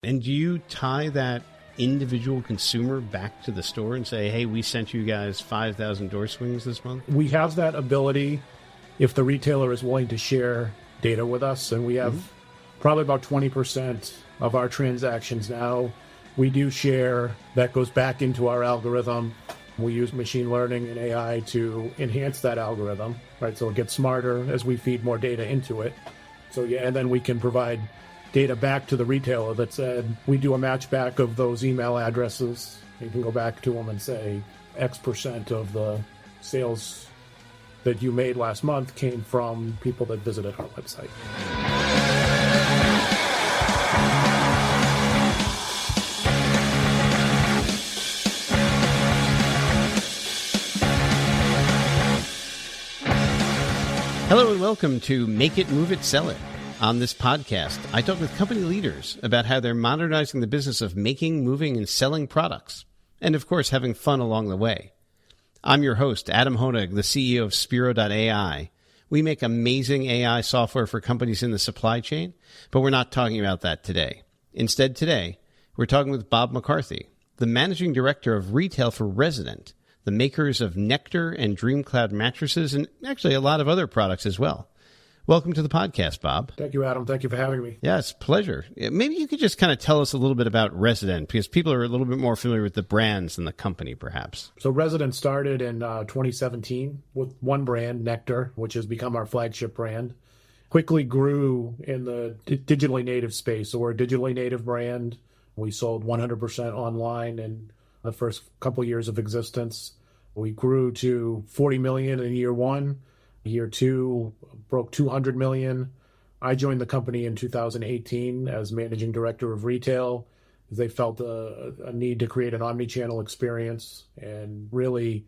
And do you tie that individual consumer back to the store and say, hey, we sent you guys 5,000 door swings this month? We have that ability if the retailer is willing to share data with us. And we have probably about 20% of our transactions now. We do share. That goes back into our algorithm. We use machine learning and AI to enhance that algorithm, right? So it gets smarter as we feed more data into it. So yeah, and then we can provide data back to the retailer that said, we do a match back of those email addresses. You can go back to them and say, X% of the sales that you made last month came from people that visited our website. Hello and welcome to Make It, Move It, Sell It. On this podcast, I talk with company leaders about how they're modernizing the business of making, moving, and selling products. And of course, having fun along the way. I'm your host, Adam Honig, the CEO of Spiro.ai. We make amazing AI software for companies in the supply chain, but we're not talking about that today. Instead, today, we're talking with Bob McCarthy, the managing director of retail for Resident, the makers of Nectar and DreamCloud mattresses, and actually a lot of other products as well. Welcome to the podcast, Bob. Thank you, Adam. Thank you for having me. Yeah, it's a pleasure. Maybe you could just kind of tell us a little bit about Resident, because people are a little bit more familiar with the brands than the company, perhaps. So Resident started in 2017 with one brand, Nectar, which has become our flagship brand. Quickly grew in the digitally native space. So we're a digitally native brand. We sold 100% online in the first couple years of existence. We grew to 40 million in year one. Year two, broke 200 million. I joined the company in 2018 as managing director of retail. They felt a need to create an omni-channel experience and really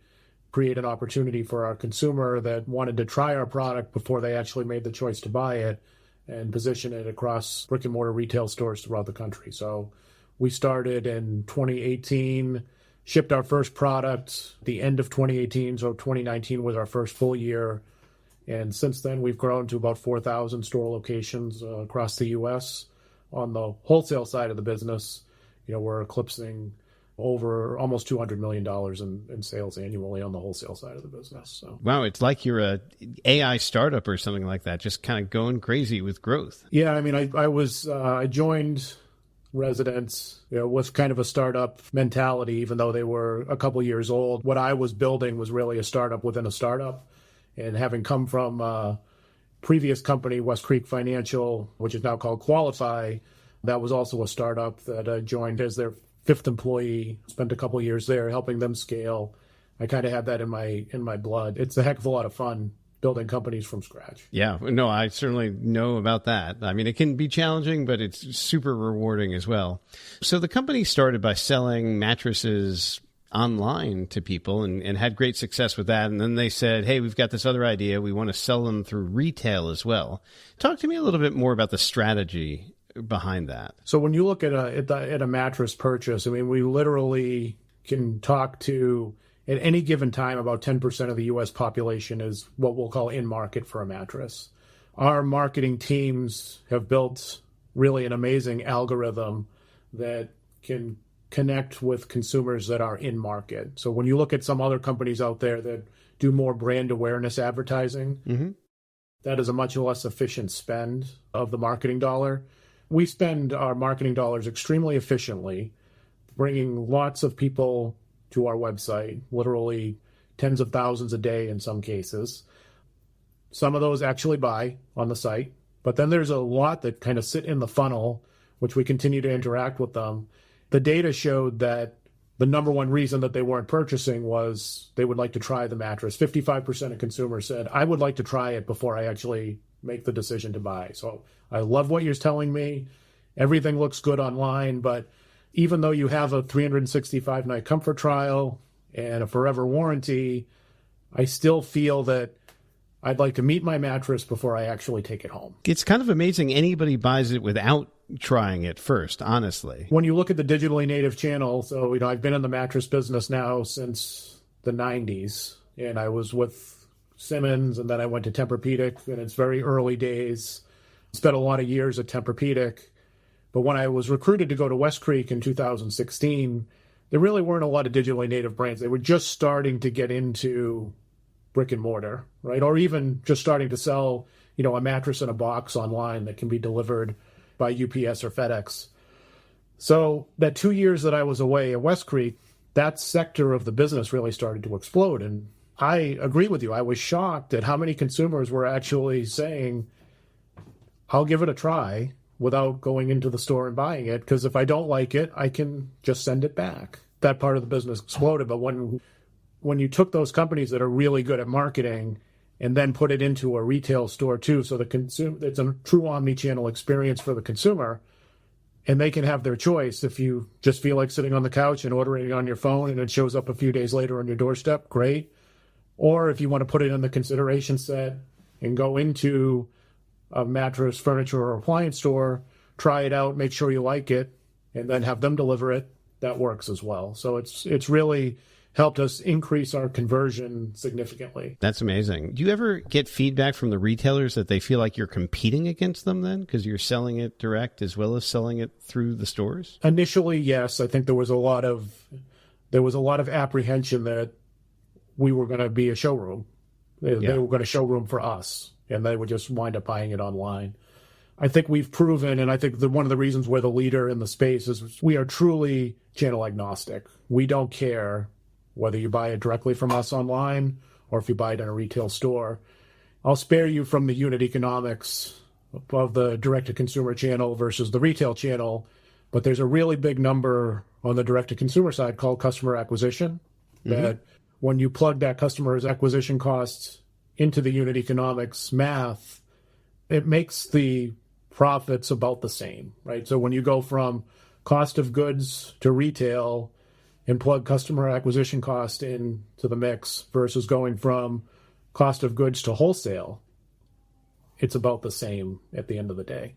create an opportunity for our consumer that wanted to try our product before they actually made the choice to buy it and position it across brick and mortar retail stores throughout the country. So we started in 2018, shipped our first product the end of 2018. So 2019 was our first full year. And since then, we've grown to about 4,000 store locations across the U.S. On the wholesale side of the business, we're eclipsing over almost $200 million in sales annually on the wholesale side of the business. So. Wow, it's like you're a AI startup or something like that, just kind of going crazy with growth. Yeah, I mean, I joined Residents with kind of a startup mentality, even though they were a couple years old. What I was building was really a startup within a startup. And having come from a previous company, West Creek Financial, which is now called Qualify, that was also a startup that I joined as their fifth employee, spent a couple years there helping them scale. I kind of had that in my blood. It's a heck of a lot of fun building companies from scratch. Yeah, no, I certainly know about that. I mean, it can be challenging, but it's super rewarding as well. So the company started by selling mattresses online to people and had great success with that. And then they said, hey, we've got this other idea. We want to sell them through retail as well. Talk to me a little bit more about the strategy behind that. So when you look at a mattress purchase, I mean, we literally can talk to, at any given time, about 10% of the U.S. population is what we'll call in market for a mattress. Our marketing teams have built really an amazing algorithm that can connect with consumers that are in market. So when you look at some other companies out there that do more brand awareness advertising, that is a much less efficient spend of the marketing dollar. We spend our marketing dollars extremely efficiently, bringing lots of people to our website, literally tens of thousands a day in some cases. Some of those actually buy on the site, but then there's a lot that kind of sit in the funnel, which we continue to interact with them. The data showed that the number one reason that they weren't purchasing was they would like to try the mattress. 55% of consumers said, I would like to try it before I actually make the decision to buy. So I love what you're telling me. Everything looks good online, but even though you have a 365-night comfort trial and a forever warranty, I still feel that I'd like to meet my mattress before I actually take it home. It's kind of amazing anybody buys it without trying it first, honestly. When you look at the digitally native channel, so I've been in the mattress business now since the 90s, and I was with Simmons, and then I went to Tempur-Pedic, and it's very early days. Spent a lot of years at Tempur-Pedic. But when I was recruited to go to West Creek in 2016, there really weren't a lot of digitally native brands. They were just starting to get into brick and mortar, right? Or even just starting to sell, a mattress in a box online that can be delivered by UPS or FedEx. So that 2 years that I was away at West Creek, that sector of the business really started to explode. And I agree with you. I was shocked at how many consumers were actually saying, I'll give it a try without going into the store and buying it, because if I don't like it, I can just send it back. That part of the business exploded. But when you took those companies that are really good at marketing and then put it into a retail store too, so it's a true omni-channel experience for the consumer, and they can have their choice. If you just feel like sitting on the couch and ordering it on your phone and it shows up a few days later on your doorstep, great. Or if you want to put it in the consideration set and go into a mattress, furniture, or appliance store, try it out, make sure you like it, and then have them deliver it, that works as well. So it's really helped us increase our conversion significantly. That's amazing. Do you ever get feedback from the retailers that they feel like you're competing against them then because you're selling it direct as well as selling it through the stores? Initially, yes. I think there was a lot of apprehension that we were going to be a showroom. They were going to showroom for us, and they would just wind up buying it online. I think we've proven, and I think one of the reasons we're the leader in the space is we are truly channel agnostic. We don't care whether you buy it directly from us online or if you buy it in a retail store. I'll spare you from the unit economics of the direct-to-consumer channel versus the retail channel, but there's a really big number on the direct-to-consumer side called customer acquisition, that when you plug that customer's acquisition costs into the unit economics math, it makes the profits about the same, right? So when you go from cost of goods to retail and plug customer acquisition cost into the mix versus going from cost of goods to wholesale, it's about the same at the end of the day.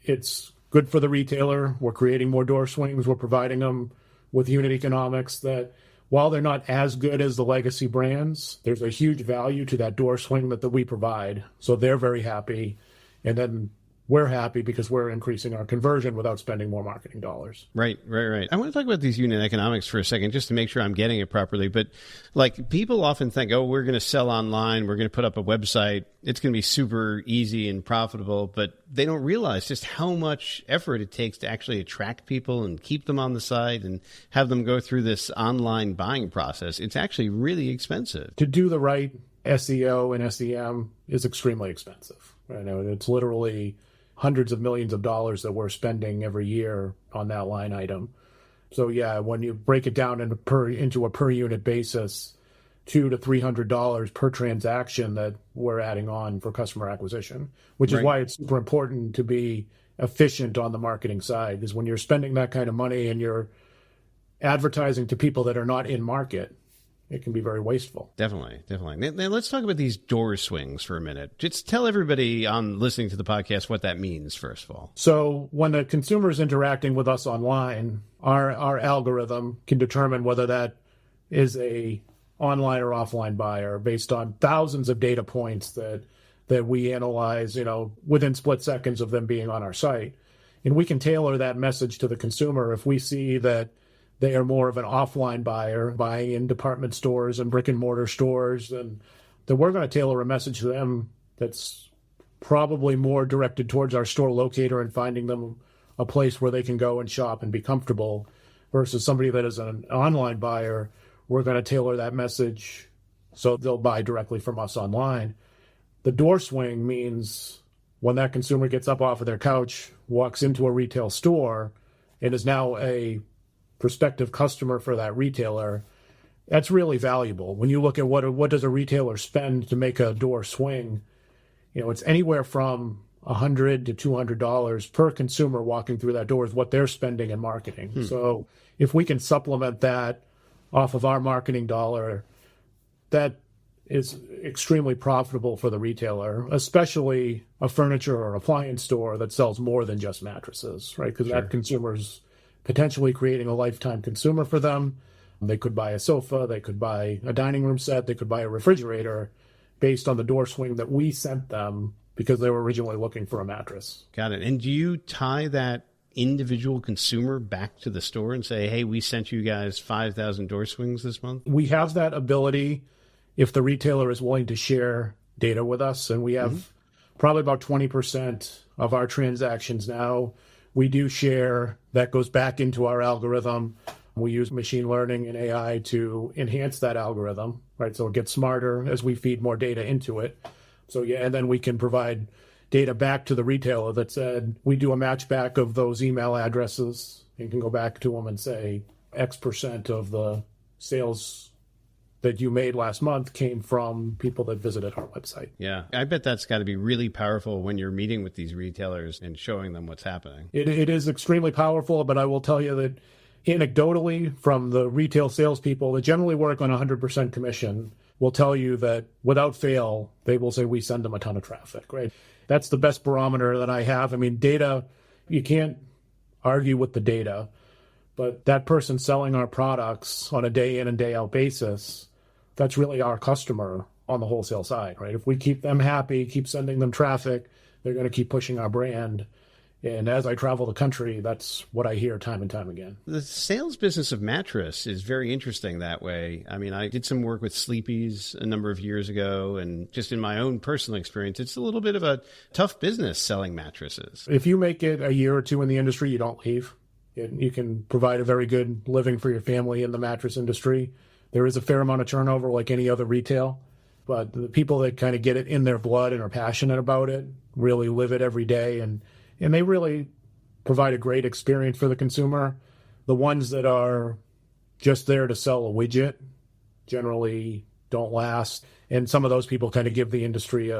It's good for the retailer. We're creating more door swings. We're providing them with unit economics that, while they're not as good as the legacy brands, there's a huge value to that door swing that we provide. So they're very happy. And then we're happy because we're increasing our conversion without spending more marketing dollars. Right. I want to talk about these unit economics for a second, just to make sure I'm getting it properly. But like, people often think, oh, we're going to sell online, we're going to put up a website, it's going to be super easy and profitable, but they don't realize just how much effort it takes to actually attract people and keep them on the site and have them go through this online buying process. It's actually really expensive. To do the right SEO and SEM is extremely expensive. I know it's literally hundreds of millions of dollars that we're spending every year on that line item. So yeah, when you break it down into a per unit basis, $200 to $300 per transaction that we're adding on for customer acquisition, which is why it's super important to be efficient on the marketing side. Because when you're spending that kind of money and you're advertising to people that are not in market, it can be very wasteful. Definitely. Now, let's talk about these door swings for a minute. Just tell everybody on listening to the podcast what that means, first of all. So when the consumer is interacting with us online, our algorithm can determine whether that is a online or offline buyer based on thousands of data points that we analyze, within split seconds of them being on our site. And we can tailor that message to the consumer if we see that they are more of an offline buyer, buying in department stores and brick and mortar stores, and then we're going to tailor a message to them that's probably more directed towards our store locator and finding them a place where they can go and shop and be comfortable, versus somebody that is an online buyer. We're going to tailor that message so they'll buy directly from us online. The door swing means when that consumer gets up off of their couch, walks into a retail store, and is now a prospective customer for that retailer, that's really valuable. When you look at what does a retailer spend to make a door swing, it's anywhere from $100 to $200 per consumer walking through that door is what they're spending in marketing. So if we can supplement that off of our marketing dollar, that is extremely profitable for the retailer, especially a furniture or appliance store that sells more than just mattresses, right? Because that consumer's potentially creating a lifetime consumer for them. They could buy a sofa, they could buy a dining room set, they could buy a refrigerator based on the door swing that we sent them because they were originally looking for a mattress. Got it. And do you tie that individual consumer back to the store and say, hey, we sent you guys 5,000 door swings this month? We have that ability if the retailer is willing to share data with us. And we have probably about 20% of our transactions now. We do share. That goes back into our algorithm. We use machine learning and AI to enhance that algorithm, right? So it gets smarter as we feed more data into it. So yeah, and then we can provide data back to the retailer that said, we do a match back of those email addresses and can go back to them and say, X% of the sales that you made last month came from people that visited our website. Yeah, I bet that's got to be really powerful when you're meeting with these retailers and showing them what's happening. It is extremely powerful, but I will tell you that anecdotally from the retail salespeople that generally work on 100% commission will tell you that without fail, they will say we send them a ton of traffic, right? That's the best barometer that I have. I mean, data, you can't argue with the data, but that person selling our products on a day in and day out basis, that's really our customer on the wholesale side, right? If we keep them happy, keep sending them traffic, they're going to keep pushing our brand. And as I travel the country, that's what I hear time and time again. The sales business of mattress is very interesting that way. I mean, I did some work with Sleepy's a number of years ago, and just in my own personal experience, it's a little bit of a tough business selling mattresses. If you make it a year or two in the industry, you don't leave. You can provide a very good living for your family in the mattress industry. There is a fair amount of turnover like any other retail, but the people that kind of get it in their blood and are passionate about it really live it every day, and they really provide a great experience for the consumer. The ones that are just there to sell a widget generally don't last, and some of those people kind of give the industry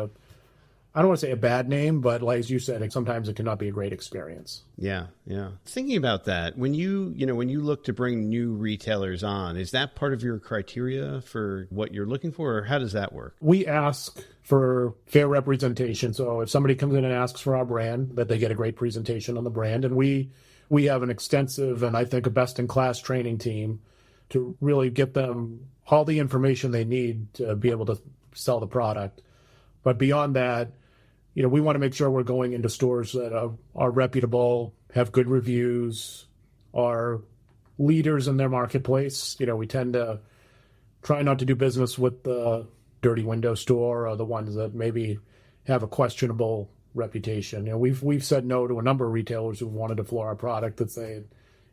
I don't want to say a bad name, but like as you said, sometimes it cannot be a great experience. Yeah, yeah. Thinking about that, when you look to bring new retailers on, is that part of your criteria for what you're looking for, or how does that work? We ask for fair representation. So if somebody comes in and asks for our brand, that they get a great presentation on the brand. And we have an extensive and I think a best-in-class training team to really get them all the information they need to be able to sell the product. But beyond that, we want to make sure we're going into stores that are reputable, have good reviews, are leaders in their marketplace. We tend to try not to do business with the dirty window store or the ones that maybe have a questionable reputation. We've said no to a number of retailers who wanted to floor our product that say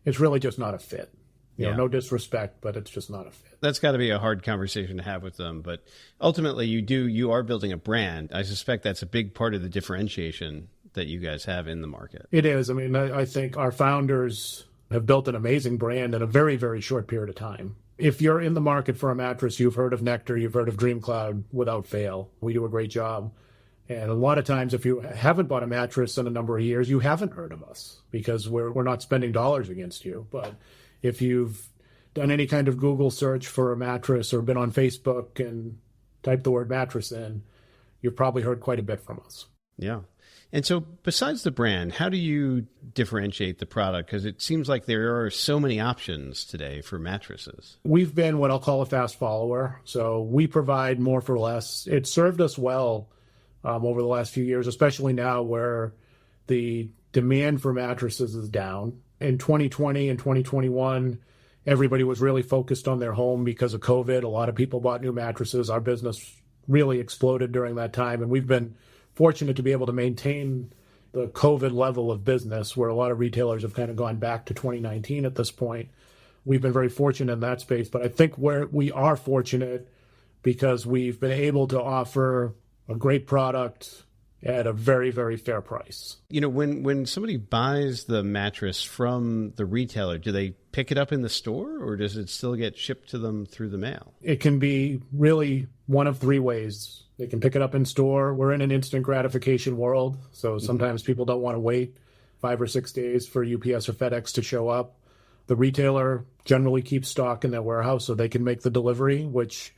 it's really just not a fit. No disrespect, but it's just not a fit. That's got to be a hard conversation to have with them. But ultimately, you are building a brand. I suspect that's a big part of the differentiation that you guys have in the market. It is. I mean, I think our founders have built an amazing brand in a very, very short period of time. If you're in the market for a mattress, you've heard of Nectar, you've heard of DreamCloud without fail. We do a great job. And a lot of times, if you haven't bought a mattress in a number of years, you haven't heard of us because we're not spending dollars against you. But if you've done any kind of Google search for a mattress or been on Facebook and typed the word mattress in, you've probably heard quite a bit from us. Yeah. And so besides the brand, how do you differentiate the product? Because it seems like there are so many options today for mattresses. We've been what I'll call a fast follower. So we provide more for less. It served us well over the last few years, especially now where the demand for mattresses is down. In 2020 and 2021, everybody was really focused on their home because of COVID. A lot of people bought new mattresses. Our business really exploded during that time. And we've been fortunate to be able to maintain the COVID level of business where a lot of retailers have kind of gone back to 2019 at this point. We've been very fortunate in that space. But I think where we are fortunate because we've been able to offer a great product at a very, very fair price. When somebody buys the mattress from the retailer, do they pick it up in the store or does it still get shipped to them through the mail? It can be really one of three ways. They can pick it up in store. We're in an instant gratification world, so sometimes people don't want to wait 5 or 6 days for UPS or FedEx to show up. The retailer generally keeps stock in their warehouse so they can make the delivery, which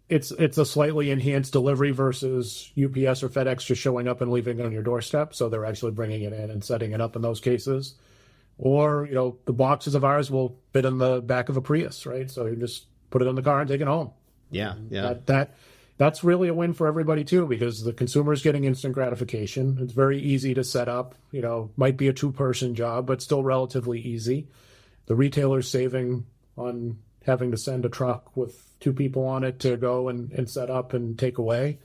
it's a slightly enhanced delivery versus UPS or FedEx just showing up and leaving it on your doorstep. So they're actually bringing it in and setting it up in those cases. Or, the boxes of ours will fit in the back of a Prius, right? So you just put it in the car and take it home. Yeah, yeah. That that's really a win for everybody too, because the consumer is getting instant gratification. It's very easy to set up, might be a 2-person job, but still relatively easy. The retailer's saving on having to send a truck with 2 people on it to go and set up and take away.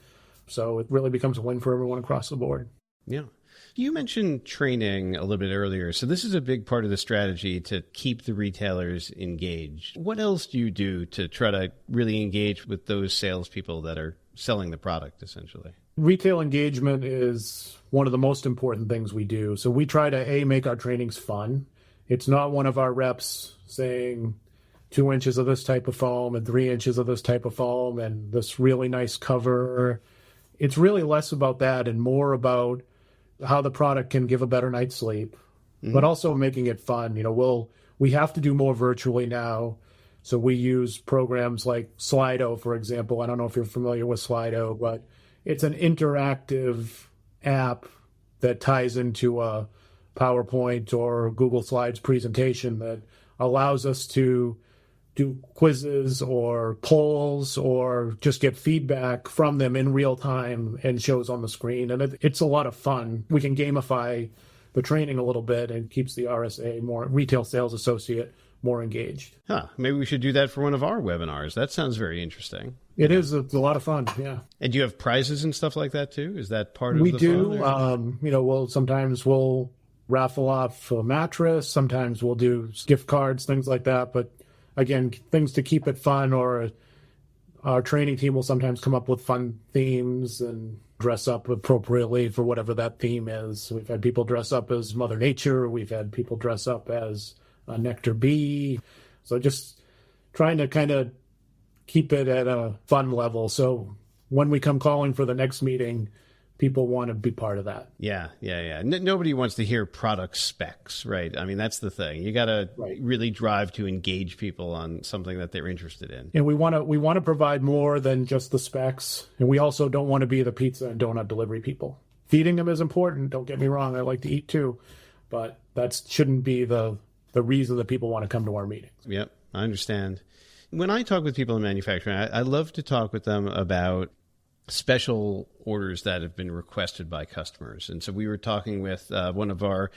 So it really becomes a win for everyone across the board. Yeah. You mentioned training a little bit earlier. So this is a big part of the strategy to keep the retailers engaged. What else do you do to try to really engage with those salespeople that are selling the product, essentially? Retail engagement is one of the most important things we do. So we try to, make our trainings fun. It's not one of our reps saying 2 inches of this type of foam and 3 inches of this type of foam and this really nice cover. It's really less about that and more about how the product can give a better night's sleep, but also making it fun. We have to do more virtually now. So we use programs like Slido, for example. I don't know if you're familiar with Slido, but it's an interactive app that ties into a PowerPoint or Google Slides presentation that allows us to do quizzes or polls or just get feedback from them in real time and shows on the screen. And it's a lot of fun. We can gamify the training a little bit and keeps the RSA, more retail sales associate, more engaged. Maybe we should do that for one of our webinars. That sounds very interesting. It is. It's a lot of fun. Yeah. And do you have prizes and stuff like that too? Is that part of the fun? We do. Sometimes we'll raffle off a mattress. Sometimes we'll do gift cards, things like that. But again, things to keep it fun, or our training team will sometimes come up with fun themes and dress up appropriately for whatever that theme is. We've had people dress up as Mother Nature. We've had people dress up as a Nectar bee. So just trying to kind of keep it at a fun level. So when we come calling for the next meeting, people want to be part of that. Yeah. Nobody wants to hear product specs, right? I mean, that's the thing. You got to really drive to engage people on something that they're interested in. And we want to provide more than just the specs. And we also don't want to be the pizza and donut delivery people. Feeding them is important. Don't get me wrong. I like to eat too, but that shouldn't be the reason that people want to come to our meetings. Yep, I understand. When I talk with people in manufacturing, I love to talk with them about special orders that have been requested by customers. And so we were talking with one of our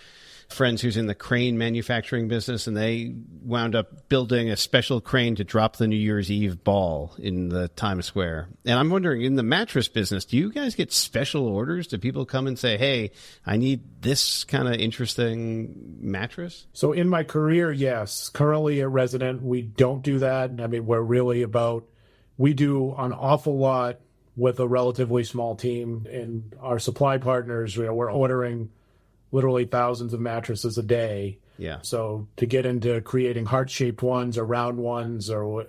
friends who's in the crane manufacturing business, and they wound up building a special crane to drop the New Year's Eve ball in the Times Square. And I'm wondering, in the mattress business, do you guys get special orders? Do people come and say, hey, I need this kind of interesting mattress? So in my career, yes. Currently at Resident, we don't do that. I mean, we do an awful lot with a relatively small team, and our supply partners, we're ordering literally thousands of mattresses a day. Yeah. So to get into creating heart-shaped ones or round ones, or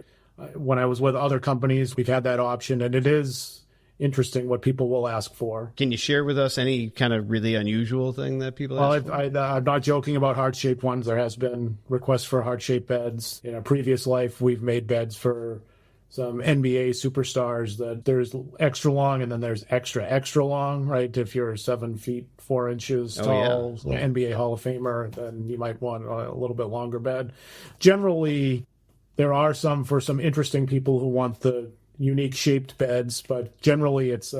when I was with other companies, we've had that option, and it is interesting what people will ask for. Can you share with us any kind of really unusual thing that people ask for? I'm not joking about heart-shaped ones. There has been requests for heart-shaped beds. In a previous life, we've made beds for some NBA superstars that there's extra long and then there's extra long, right? If you're 7 feet 4 inches tall, NBA Hall of Famer, then you might want a little bit longer bed. Generally, there are some for some interesting people who want the unique shaped beds, but generally it's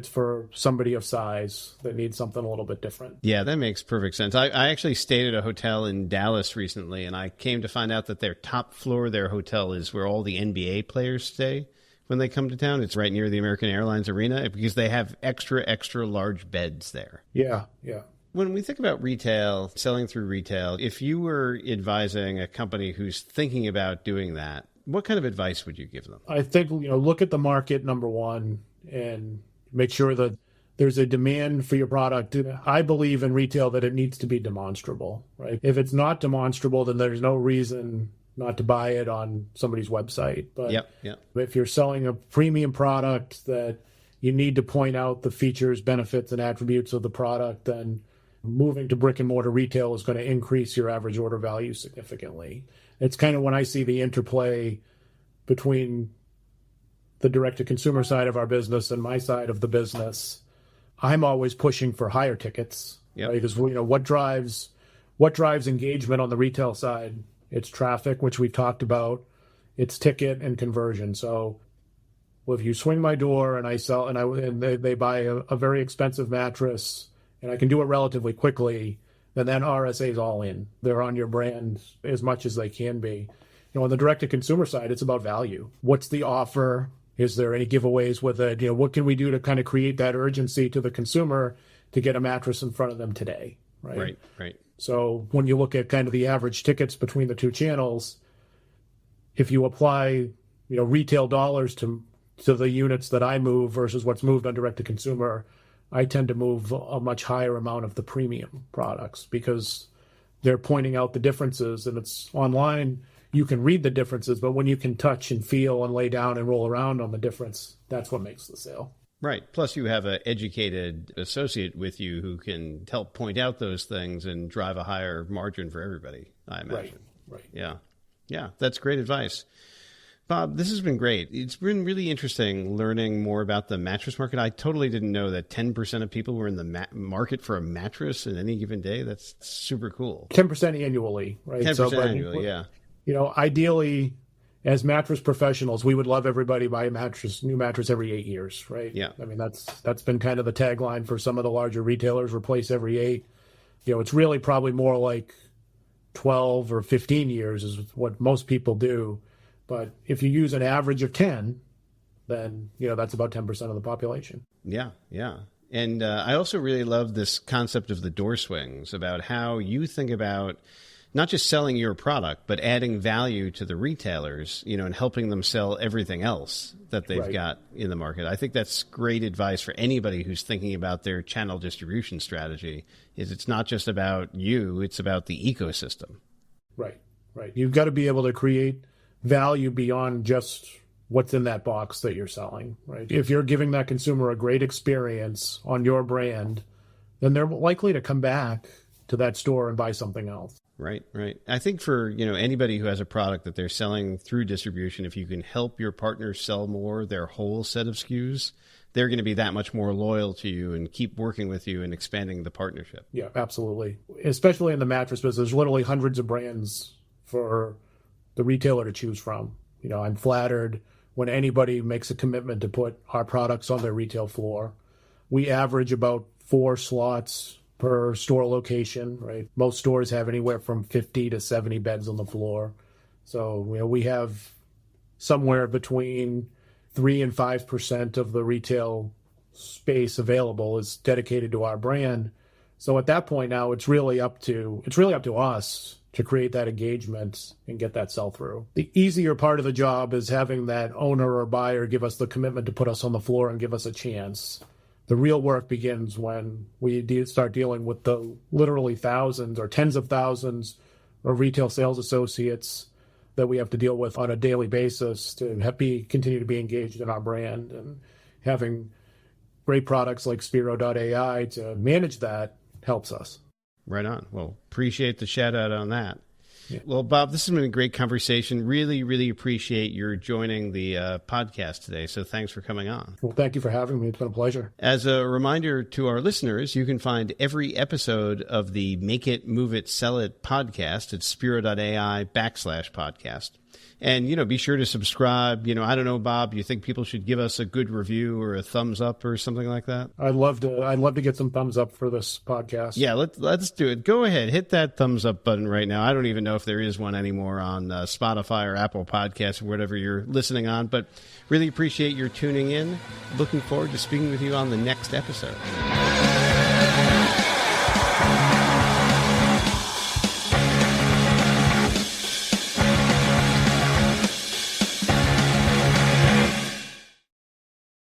for somebody of size that needs something a little bit different. Yeah, that makes perfect sense. I actually stayed at a hotel in Dallas recently, and I came to find out that their top floor of their hotel is where all the NBA players stay when they come to town. It's right near the American Airlines Arena because they have extra large beds there. Yeah. When we think about retail, selling through retail, if you were advising a company who's thinking about doing that, what kind of advice would you give them? I think, look at the market, number one, and make sure that there's a demand for your product. I believe in retail that it needs to be demonstrable, right? If it's not demonstrable, then there's no reason not to buy it on somebody's website. But if you're selling a premium product that you need to point out the features, benefits, and attributes of the product, then moving to brick and mortar retail is going to increase your average order value significantly. It's kind of when I see the interplay between the direct-to-consumer side of our business and my side of the business, I'm always pushing for higher tickets. Yep. Right? Because what drives engagement on the retail side? It's traffic, which we've talked about. It's ticket and conversion. So well, if you swing my door and I sell, and they buy a very expensive mattress, and I can do it relatively quickly, then that RSA is all in. They're on your brand as much as they can be. On the direct-to-consumer side, it's about value. What's the offer? Is there any giveaways with it? What can we do to kind of create that urgency to the consumer to get a mattress in front of them today? Right. So when you look at kind of the average tickets between the two channels, if you apply, retail dollars to the units that I move versus what's moved on direct-to-consumer, I tend to move a much higher amount of the premium products because they're pointing out the differences, and it's online. You can read the differences, but when you can touch and feel and lay down and roll around on the difference, that's what makes the sale. Right. Plus, you have an educated associate with you who can help point out those things and drive a higher margin for everybody, I imagine. Right. Yeah, that's great advice. Bob, this has been great. It's been really interesting learning more about the mattress market. I totally didn't know that 10% of people were in the market for a mattress in any given day. That's super cool. 10% annually, right? 10% annually, yeah. Ideally, as mattress professionals, we would love everybody to buy a new mattress every 8 years, right? Yeah. I mean, that's been kind of the tagline for some of the larger retailers, replace every 8. It's really probably more like 12 or 15 years is what most people do. But if you use an average of 10, then, that's about 10% of the population. Yeah. And I also really love this concept of the door swings, about how you think about not just selling your product, but adding value to the retailers, and helping them sell everything else that they've got in the market. I think that's great advice for anybody who's thinking about their channel distribution strategy, is it's not just about you, it's about the ecosystem. Right. You've got to be able to create value beyond just what's in that box that you're selling, right? If you're giving that consumer a great experience on your brand, then they're likely to come back to that store and buy something else. Right. I think for, anybody who has a product that they're selling through distribution, if you can help your partners sell more their whole set of SKUs, they're going to be that much more loyal to you and keep working with you and expanding the partnership. Yeah, absolutely. Especially in the mattress business, there's literally hundreds of brands for the retailer to choose from. I'm flattered when anybody makes a commitment to put our products on their retail floor. We average about 4 slots per store location, right? Most stores have anywhere from 50 to 70 beds on the floor. So, we have somewhere between 3 and 5% of the retail space available is dedicated to our brand. So at that point now, it's really up to us to create that engagement and get that sell-through. The easier part of the job is having that owner or buyer give us the commitment to put us on the floor and give us a chance. The real work begins when we start dealing with the literally thousands or tens of thousands of retail sales associates that we have to deal with on a daily basis to continue to be engaged in our brand, and having great products like Spiro.ai to manage that helps us. Right on. Well, appreciate the shout out on that. Yeah. Well, Bob, this has been a great conversation. Really, really appreciate your joining the podcast today. So thanks for coming on. Well, thank you for having me. It's been a pleasure. As a reminder to our listeners, you can find every episode of the Make It, Move It, Sell It podcast at Spiro.ai/podcast. And, be sure to subscribe. I don't know, Bob, you think people should give us a good review or a thumbs up or something like that? I'd love to get some thumbs up for this podcast. Yeah, let's do it. Go ahead. Hit that thumbs up button right now. I don't even know if there is one anymore on Spotify or Apple Podcasts or whatever you're listening on, but really appreciate your tuning in. Looking forward to speaking with you on the next episode.